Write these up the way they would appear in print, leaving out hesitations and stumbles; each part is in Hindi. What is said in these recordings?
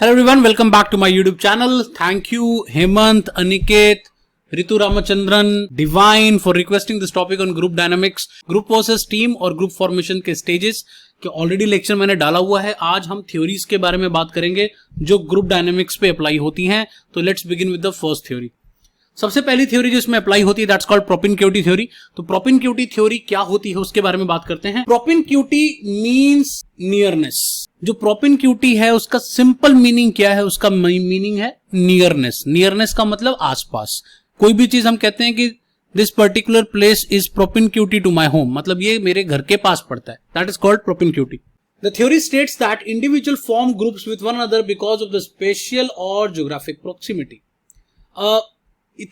Hello everyone, welcome back to my YouTube channel. Thank you Hemant, Aniket, Ritu Ramachandran, Divine for requesting this topic on group dynamics, group versus team और group formation के stages के ऑलरेडी लेक्चर मैंने डाला हुआ है. आज हम थ्योरीज के बारे में बात करेंगे जो ग्रुप डायनेमिक्स पे अप्लाई होती हैं. तो let's begin with the first theory. सबसे पहली थ्योरी जो इसमें अप्लाई होती है दैट्स कॉल्ड प्रोपिनक्यूटी थ्योरी. तो प्रोपिनक्यूटी थ्योरी क्या होती है उसके बारे में बात करते हैं. प्रोपिनक्यूटी मींस नियरनेस. जो प्रोपिनक्यूटी है उसका सिंपल मीनिंग क्या है? उसका मीनिंग है नियरनेस. नियरनेस का मतलब आसपास. कोई भी चीज हम कहते हैं कि this particular place is propinquity to my home, मतलब ये मेरे घर के पास पड़ता है. That is called propinquity. The theory states that individual form groups with one another because of the spatial or geographic proximity.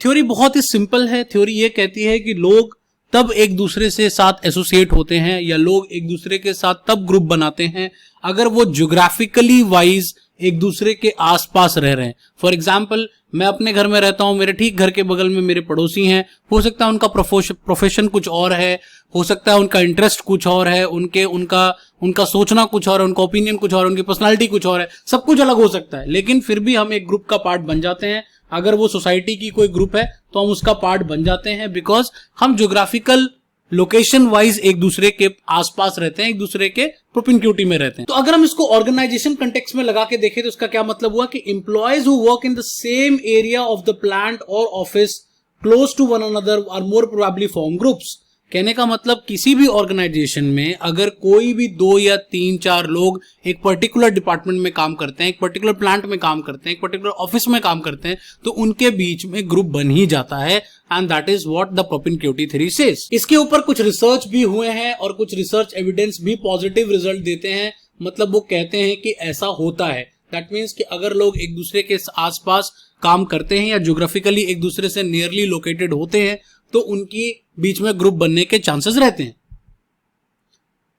Theory बहुत ही सिंपल है. थ्योरी ये कहती है कि लोग तब एक दूसरे से साथ एसोसिएट होते हैं या लोग एक दूसरे के साथ तब ग्रुप बनाते हैं अगर वो ज्योग्राफिकली वाइज एक दूसरे के आसपास रह रहे हैं. फॉर एग्जाम्पल, मैं अपने घर में रहता हूं, मेरे ठीक घर के बगल में मेरे पड़ोसी हैं. हो सकता है उनका प्रोफेशन कुछ और है, हो सकता है उनका इंटरेस्ट कुछ और है, उनका सोचना कुछ और है, उनका ओपिनियन कुछ और है, उनकी पर्सनालिटी कुछ और है. सब कुछ अलग हो सकता है, लेकिन फिर भी हम एक ग्रुप का पार्ट बन जाते हैं. अगर वो सोसाइटी की कोई ग्रुप है तो हम उसका पार्ट बन जाते हैं बिकॉज हम ज्योग्राफिकल लोकेशन वाइज एक दूसरे के आसपास रहते हैं, एक दूसरे के प्रोपिनक्यूटी में रहते हैं. तो अगर हम इसको ऑर्गेनाइजेशन कंटेक्स्ट में लगा के देखें तो उसका क्या मतलब हुआ कि employees who work in the same area of the plant और office close to one another are more probably form groups. कहने का मतलब किसी भी ऑर्गेनाइजेशन में अगर कोई भी 2 या 3-4 लोग एक पर्टिकुलर डिपार्टमेंट में काम करते हैं, एक पर्टिकुलर प्लांट में काम करते हैं, एक पर्टिकुलर ऑफिस में काम करते हैं, तो उनके बीच में ग्रुप बन ही जाता है. And that is what the propinquity theory says. इसके ऊपर कुछ रिसर्च भी हुए हैं और कुछ रिसर्च एविडेंस भी पॉजिटिव रिजल्ट देते हैं. मतलब वो कहते हैं कि ऐसा होता है. दैट मीन्स कि अगर लोग एक दूसरे के आसपास काम करते हैं या ज्योग्राफिकली एक दूसरे से नियरली लोकेटेड होते हैं तो उनकी बीच में ग्रुप बनने के चांसेस रहते हैं.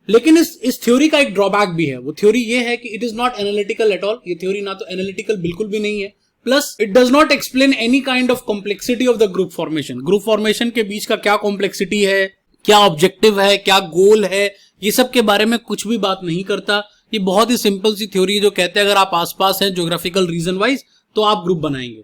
लेकिन इस थ्योरी का एक ड्रॉबैक भी है. वो थ्योरी ये है कि it is not analytical at all. ये थ्योरी ना तो एनालिटिकल बिल्कुल भी नहीं है, plus it does not explain any kind of complexity of the group formation. Group formation के बीच का क्या कॉम्प्लेक्सिटी है, क्या ऑब्जेक्टिव है, क्या गोल है, ये सब के बारे में कुछ भी बात नहीं करता. ये बहुत ही सिंपल सी थ्योरी है जो कहते हैं अगर आप आसपास हैं ज्योग्राफिकल रीजन वाइज तो आप ग्रुप बनाएंगे.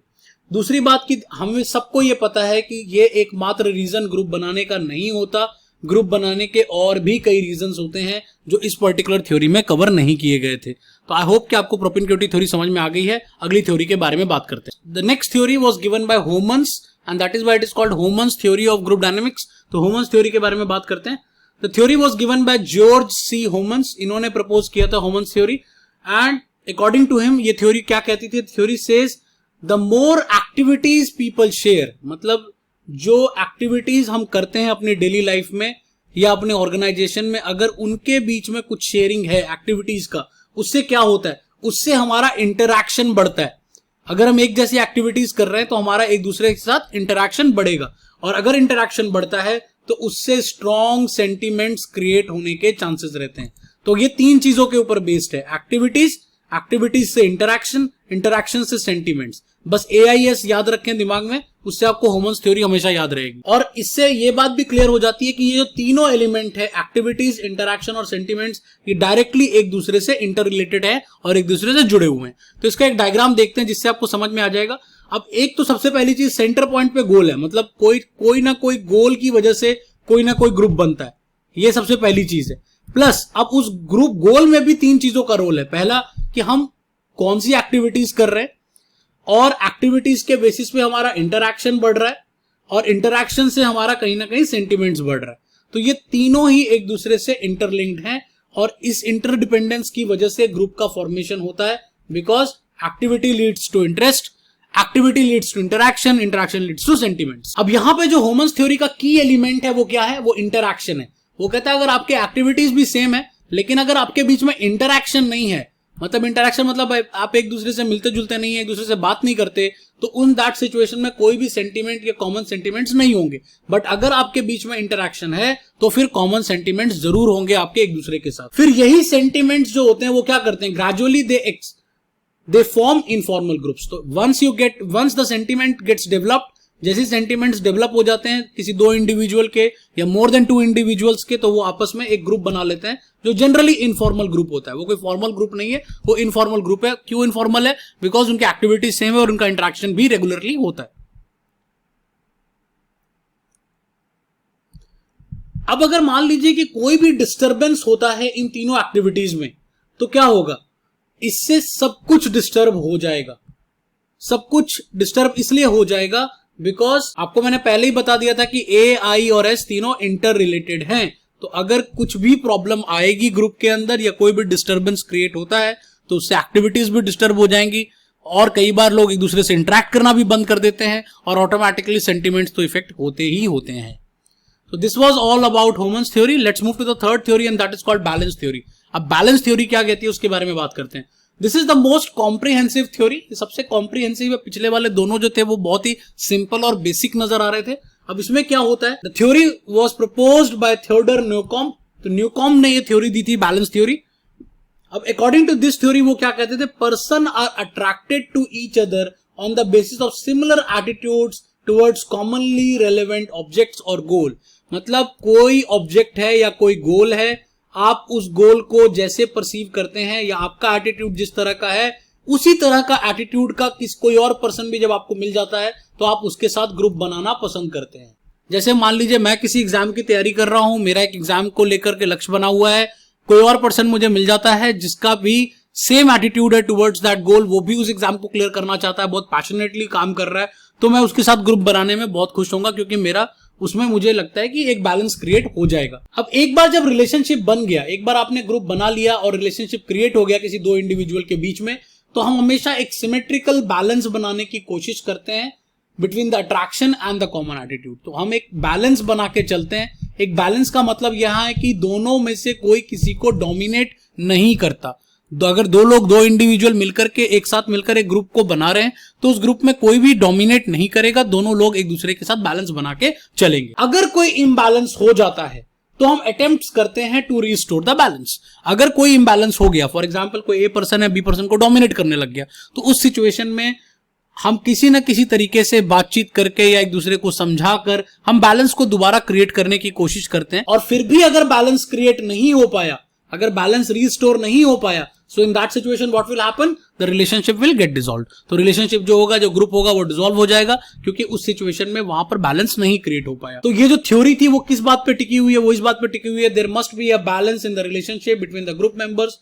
दूसरी बात कि हमें सबको ये पता है कि ये एकमात्र रीजन ग्रुप बनाने का नहीं होता. ग्रुप बनाने के और भी कई रीजंस होते हैं जो इस पर्टिकुलर थ्योरी में कवर नहीं किए गए थे. तो आई होप कि आपको प्रोपिनक्यूटी थ्योरी समझ में आ गई है. अगली थ्योरी के बारे में बात करते हैं. The next theory was given by Homans and that is why it is called Homans theory of group dynamics. तो होमन्स थ्योरी के बारे में बात करते हैं. The theory was given by George C Homans. इन्होंने प्रपोज किया था Homans theory and according to him ये थ्योरी क्या कहती थी? Theory says The more activities people share, मतलब जो एक्टिविटीज हम करते हैं अपनी डेली लाइफ में या अपने ऑर्गेनाइजेशन में, अगर उनके बीच में कुछ शेयरिंग है एक्टिविटीज का, उससे क्या होता है? उससे हमारा इंटरैक्शन बढ़ता है. अगर हम एक जैसी एक्टिविटीज कर रहे हैं तो हमारा एक दूसरे के साथ इंटरैक्शन बढ़ेगा, और अगर इंटरैक्शन बढ़ता है तो उससे स्ट्रॉन्ग सेंटिमेंट्स क्रिएट होने के चांसेस रहते हैं. तो ये 3 चीजों के ऊपर बेस्ड है. एक्टिविटीज से इंटरैक्शन से सेंटिमेंट्स. बस AIS याद रखें दिमाग में, उससे आपको होमन्स थ्योरी हमेशा याद रहेगी. और इससे ये बात भी क्लियर हो जाती है कि ये जो तीनों एलिमेंट है, एक्टिविटीज, इंटरैक्शन और सेंटिमेंट्स, ये डायरेक्टली एक दूसरे से इंटर रिलेटेड है और एक दूसरे से जुड़े हुए हैं. तो इसका एक डायग्राम देखते हैं जिससे आपको समझ में आ जाएगा. अब एक तो सबसे पहली चीज सेंटर पॉइंट पे गोल है, मतलब कोई ना कोई गोल की वजह से कोई ना कोई ग्रुप बनता है. ये सबसे पहली चीज है. प्लस अब उस ग्रुप गोल में भी 3 चीजों का रोल है. पहला कि हम कौन सी एक्टिविटीज कर रहे हैं, और एक्टिविटीज के बेसिस पे हमारा इंटरैक्शन बढ़ रहा है, और इंटरैक्शन से हमारा कहीं ना कहीं सेंटिमेंट्स बढ़ रहा है. तो ये तीनों ही एक दूसरे से इंटरलिंक्ड हैं और इस इंटरडिपेंडेंस की वजह से ग्रुप का फॉर्मेशन होता है. Because activity leads to interest, activity leads to interaction, interaction leads to sentiments. अब यहां पे जो होमन्स थ्योरी का की एलिमेंट है वो क्या है? वो इंटरैक्शन है. वो कहता है अगर आपके एक्टिविटीज भी सेम है लेकिन अगर आपके बीच में इंटरैक्शन नहीं है, मतलब इंटरैक्शन मतलब आप एक दूसरे से मिलते जुलते नहीं है, एक दूसरे से बात नहीं करते, तो उन दैट सिचुएशन में कोई भी सेंटीमेंट या कॉमन सेंटीमेंट्स नहीं होंगे. बट अगर आपके बीच में इंटरैक्शन है तो फिर कॉमन सेंटीमेंट्स जरूर होंगे आपके एक दूसरे के साथ. फिर यही सेंटीमेंट्स जो होते हैं वो क्या करते हैं? Gradually they form informal groups. तो once the sentiment gets developed जैसे सेंटिमेंट्स डेवलप हो जाते हैं किसी दो इंडिविजुअल के या मोर देन टू इंडिविजुअल्स के, तो वो आपस में एक ग्रुप बना लेते हैं जो जनरली इनफॉर्मल ग्रुप होता है। वो कोई फॉर्मल ग्रुप नहीं है, वो इनफॉर्मल ग्रुप है। क्यों इनफॉर्मल है? बिकॉज उनकी एक्टिविटी सेम है और उनका इंटरेक्शन भी रेगुलरली होता है। अब अगर मान लीजिए कि कोई भी डिस्टरबेंस होता है इन तीनों एक्टिविटीज में, तो क्या होगा? इससे सब कुछ डिस्टर्ब हो जाएगा। सब कुछ डिस्टर्ब इसलिए हो जाएगा बिकॉज आपको मैंने पहले ही बता दिया था कि ए, आई और एस तीनों इंटर रिलेटेड हैं। तो अगर कुछ भी प्रॉब्लम आएगी ग्रुप के अंदर या कोई भी डिस्टरबेंस क्रिएट होता है तो उससे एक्टिविटीज भी डिस्टर्ब हो जाएंगी और कई बार लोग एक दूसरे से इंटरेक्ट करना भी बंद कर देते हैं और ऑटोमेटिकली सेंटिमेंट्स तो इफेक्ट होते ही होते हैं। So this was all about Hohmann's theory. Let's move to the third theory and that is called balance theory. अब balance theory क्या कहती है उसके बारे में बात करते हैं। This is the most comprehensive theory. ये सबसे comprehensive है। पिछले वाले दोनों जो थे वो बहुत ही simple और basic नजर आ रहे थे। अब इसमें क्या होता है? The theory was proposed by Theodor Newcomb. तो Newcomb ने ये theory दी थी balance theory. अब according to this theory वो क्या कहते थे? Person are attracted to each other on the basis of similar attitudes towards commonly relevant objects or goal. मतलब कोई ऑब्जेक्ट है या कोई गोल है, आप उस गोल को जैसे परसीव करते हैं या आपका एटीट्यूड जिस तरह का है उसी तरह का एटीट्यूड का कोई और पर्सन भी जब आपको मिल जाता है तो आप उसके साथ ग्रुप बनाना पसंद करते हैं। जैसे मान लीजिए मैं किसी एग्जाम की तैयारी कर रहा हूं, मेरा एक एग्जाम को लेकर के लक्ष्य बना हुआ है, कोई और पर्सन मुझे मिल जाता है जिसका भी सेम एटीट्यूड है टुवर्ड्स दैट गोल, वो भी उस एग्जाम को क्लियर करना चाहता है, बहुत पैशनेटली काम कर रहा है, तो मैं उसके साथ ग्रुप बनाने में बहुत खुश होऊंगा क्योंकि मेरा उसमें मुझे लगता है कि एक बैलेंस क्रिएट हो जाएगा। अब एक बार जब रिलेशनशिप बन गया, एक बार आपने ग्रुप बना लिया और रिलेशनशिप क्रिएट हो गया किसी दो इंडिविजुअल के बीच में, तो हम हमेशा एक सिमेट्रिकल बैलेंस बनाने की कोशिश करते हैं between the attraction and the common attitude. तो हम एक बैलेंस बना के चलते हैं। एक बैलेंस का मतलब यहां है कि दोनों में से कोई किसी को डोमिनेट नहीं करता। अगर दो लोग, दो इंडिविजुअल मिलकर के एक साथ मिलकर एक ग्रुप को बना रहे हैं तो उस ग्रुप में कोई भी डोमिनेट नहीं करेगा, दोनों लोग एक दूसरे के साथ बैलेंस बना के चलेंगे। अगर कोई इम्बैलेंस हो जाता है तो हम अटेम्प्ट्स करते हैं टू रिस्टोर द बैलेंस। अगर कोई इम्बैलेंस हो गया, फॉर एग्जांपल कोई ए पर्सन है बी पर्सन को डोमिनेट करने लग गया, तो उस सिचुएशन में हम किसी न किसी तरीके से बातचीत करके या एक दूसरे को समझाकर हम बैलेंस को दोबारा क्रिएट करने की कोशिश करते हैं। और फिर भी अगर बैलेंस क्रिएट नहीं हो पाया, अगर बैलेंस रिस्टोर नहीं हो पाया, so in that situation what will happen? The relationship will get dissolved. तो रिलेशनशिप जो होगा, जो ग्रुप होगा, वो डिसॉल्व हो जाएगा क्योंकि उस सिचुएशन में वहां पर बैलेंस नहीं क्रिएट हो पाया। तो ये जो थ्योरी थी वो किस बात पे टिकी हुई है? वो इस बात पे टिकी हुई है there must be a balance in the relationship between the group members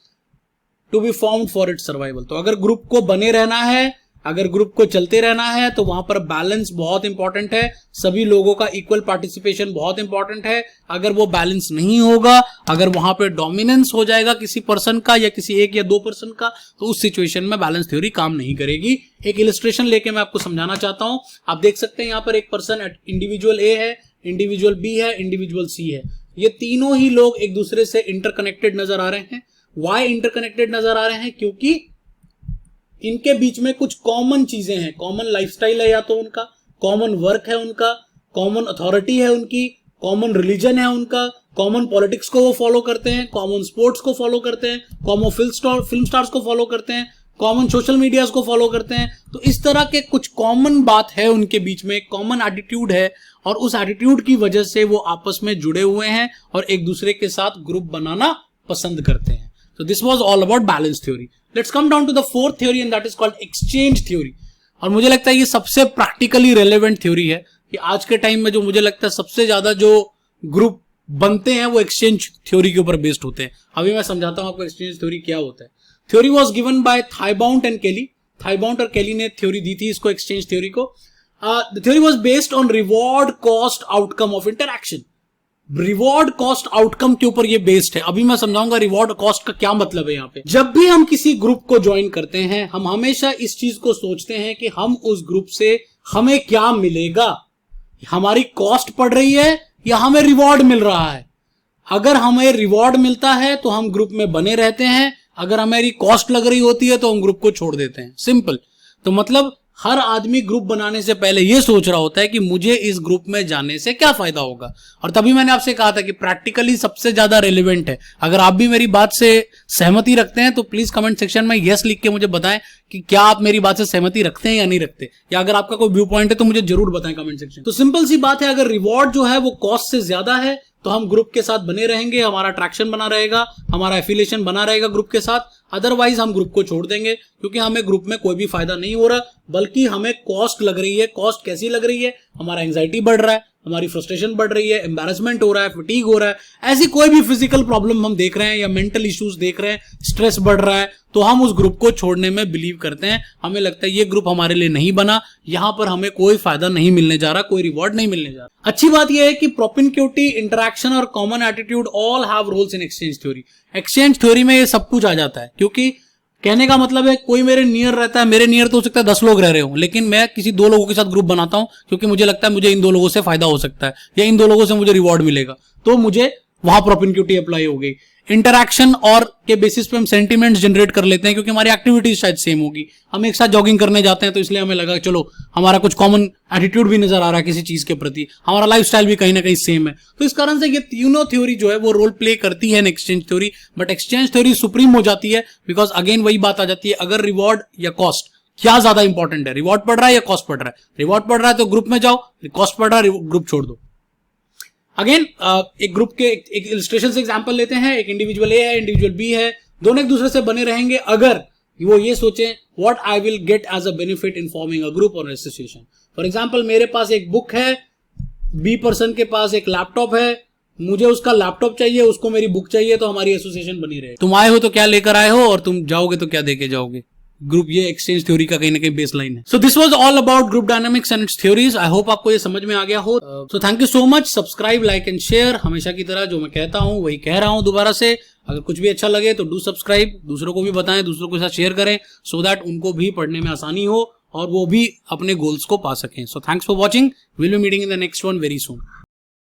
to be found for its survival. तो अगर ग्रुप को बने रहना है, अगर ग्रुप को चलते रहना है तो वहां पर बैलेंस बहुत इंपॉर्टेंट है, सभी लोगों का इक्वल पार्टिसिपेशन बहुत इंपॉर्टेंट है। अगर वो बैलेंस नहीं होगा, अगर वहां पर डोमिनेंस हो जाएगा किसी पर्सन का या किसी एक या दो पर्सन का, तो उस सिचुएशन में बैलेंस थ्योरी काम नहीं करेगी। एक इलस्ट्रेशन लेके मैं आपको समझाना चाहता हूं। आप देख सकते हैं यहां पर एक पर्सन इंडिविजुअल ए है, इंडिविजुअल बी है, इंडिविजुअल सी है। ये तीनों ही लोग एक दूसरे से इंटरकनेक्टेड नजर आ रहे हैं। वाई इंटरकनेक्टेड नजर आ रहे हैं? क्योंकि इनके बीच में कुछ कॉमन चीजें हैं। कॉमन लाइफस्टाइल है, या तो उनका कॉमन वर्क है, उनका कॉमन अथॉरिटी है, उनकी कॉमन रिलीजन है, उनका कॉमन पॉलिटिक्स को वो फॉलो करते हैं, कॉमन स्पोर्ट्स को फॉलो करते हैं, कॉमन फिल्म स्टार्स को फॉलो करते हैं, कॉमन सोशल मीडियाज को फॉलो करते हैं। तो इस तरह के कुछ कॉमन बात है उनके बीच में, कॉमन एटीट्यूड है और उस एटीट्यूड की वजह से वो आपस में जुड़े हुए हैं और एक दूसरे के साथ ग्रुप बनाना पसंद करते हैं। So this was all about balance theory. Let's come down to the fourth theory and that is called exchange theory. और मुझे लगता है ये सबसे प्रैक्टिकली रेलेवेंट थ्योरी है कि आज के टाइम में जो मुझे लगता है सबसे ज्यादा जो ग्रुप बनते हैं वो एक्सचेंज थ्योरी के ऊपर बेस्ड होते हैं। अभी मैं समझाता हूं आपको एक्सचेंज थ्योरी क्या होता है। Theory was given by Thibaut and Kelley. Thibaut और केली ने थ्योरी दी थी इसको, एक्सचेंज थ्योरी को। The theory was based on reward cost outcome of interaction. Reward cost outcome के ऊपर ये बेस्ड है। अभी मैं समझाऊंगा रिवॉर्ड कॉस्ट का क्या मतलब है। यहाँ पे जब भी हम किसी ग्रुप को ज्वाइन करते हैं, हम हमेशा इस चीज को सोचते हैं कि हम उस ग्रुप से हमें क्या मिलेगा, हमारी कॉस्ट पड़ रही है या हमें रिवॉर्ड मिल रहा है। अगर हमें रिवॉर्ड मिलता है तो हम ग्रुप में बने रहते हैं, अगर हमारी कॉस्ट लग रही होती है तो हम ग्रुप को छोड़ देते हैं। सिंपल। तो मतलब हर आदमी ग्रुप बनाने से पहले ये सोच रहा होता है कि मुझे इस ग्रुप में जाने से क्या फायदा होगा। और तभी मैंने आपसे कहा था कि प्रैक्टिकली सबसे ज्यादा रेलिवेंट है। अगर आप भी मेरी बात से सहमति रखते हैं तो प्लीज कमेंट सेक्शन में यस लिख के मुझे बताएं कि क्या आप मेरी बात से सहमति रखते हैं या नहीं रखते, या अगर आपका कोई व्यू पॉइंट है तो मुझे जरूर बताएं कमेंट सेक्शन। तो सिंपल सी बात है, अगर रिवॉर्ड जो है वो कॉस्ट से ज्यादा है तो हम ग्रुप के साथ बने रहेंगे, हमारा अट्रैक्शन बना रहेगा, हमारा एफिलिएशन बना रहेगा ग्रुप के साथ। अदरवाइज हम ग्रुप को छोड़ देंगे, क्योंकि हमें ग्रुप में कोई भी फायदा नहीं हो रहा, बल्कि हमें कॉस्ट लग रही है। कॉस्ट कैसी लग रही है? हमारा एंजाइटी बढ़ रहा है, हमारी फ्रस्ट्रेशन बढ़ रही है, एम्बैरेसमेंट हो रहा है, फटीग हो रहा है, ऐसी कोई भी फिजिकल प्रॉब्लम हम देख रहे हैं या मेंटल इश्यूज देख रहे हैं, स्ट्रेस बढ़ रहा है, तो हम उस ग्रुप को छोड़ने में बिलीव करते हैं। हमें लगता है ये ग्रुप हमारे लिए नहीं बना, यहां पर हमें कोई फायदा नहीं मिलने जा रहा, कोई रिवॉर्ड नहीं मिलने जा रहा। अच्छी बात यह है कि प्रोपिनक्यूटी, इंटरैक्शन और common attitude all have roles in exchange theory. Exchange theory में ये सब कुछ आ जाता है, क्योंकि कहने का मतलब है कोई मेरे नियर रहता है, मेरे नियर तो हो सकता है 10 लोग रह रहे हो, लेकिन मैं किसी 2 लोगों के साथ ग्रुप बनाता हूं क्योंकि मुझे लगता है मुझे इन 2 लोगों से फायदा हो सकता है या इन 2 लोगों से मुझे रिवॉर्ड मिलेगा, तो मुझे वहां प्रोपिनक्यूटी अप्लाई हो गई। इंटरैक्शन और के बेसिस पे हम सेंटिमेंट्स जनरेट कर लेते हैं, क्योंकि हमारी एक्टिविटीज शायद सेम होगी। हम एक साथ जॉगिंग करने जाते हैं तो इसलिए हमें लगा चलो हमारा कुछ कॉमन एटीट्यूड भी नजर आ रहा है किसी चीज के प्रति, हमारा लाइफस्टाइल भी कहीं ना कहीं सेम है। तो इस कारण से ये तीनों थ्योरी जो है वो रोल प्ले करती है इन exchange theory, but exchange theory supreme हो जाती है, बिकॉज अगेन वही बात आ जाती है, अगर रिवॉर्ड या कॉस्ट क्या ज्यादा इंपॉर्टेंट है, रिवॉर्ड पड़ रहा है या कॉस्ट पड़ रहा है? रिवॉर्ड पड़ रहा है तो ग्रुप में जाओ, कॉस्ट पड़ रहा है ग्रुप छोड़ दो। अगेन एक ग्रुप के एक इलस्ट्रेशन से एग्जांपल लेते हैं, एक इंडिविजुअल ए है, इंडिविजुअल बी है, दोनों एक दूसरे से बने रहेंगे अगर वो ये सोचें what I will get as a benefit in forming a group और एसोसिएशन। फॉर एग्जांपल मेरे पास एक बुक है, बी पर्सन के पास एक लैपटॉप है, मुझे उसका लैपटॉप चाहिए, उसको मेरी बुक चाहिए, तो हमारी एसोसिएशन बनी रहे। तुम आए हो तो क्या लेकर आए हो और तुम जाओगे तो क्या देके जाओगे? ग्रुप। ये एक्सचेंज थ्योरी का कहीं ना कहीं बेस लाइन है। So this was all about group dynamics and it's theories. I hope आपको ये समझ में आ गया हो। So thank you so much. Subscribe, like and share. हमेशा की तरह जो मैं कहता हूं वही कह रहा हूं दोबारा से। अगर कुछ भी अच्छा लगे तो डू सब्सक्राइब, दूसरों को भी बताएं, दूसरों के साथ शेयर करें, सो दैट उनको भी पढ़ने में आसानी हो और वो भी अपने गोल्स को पा सकें। So thanks for watching. Will be meeting in the next one very soon.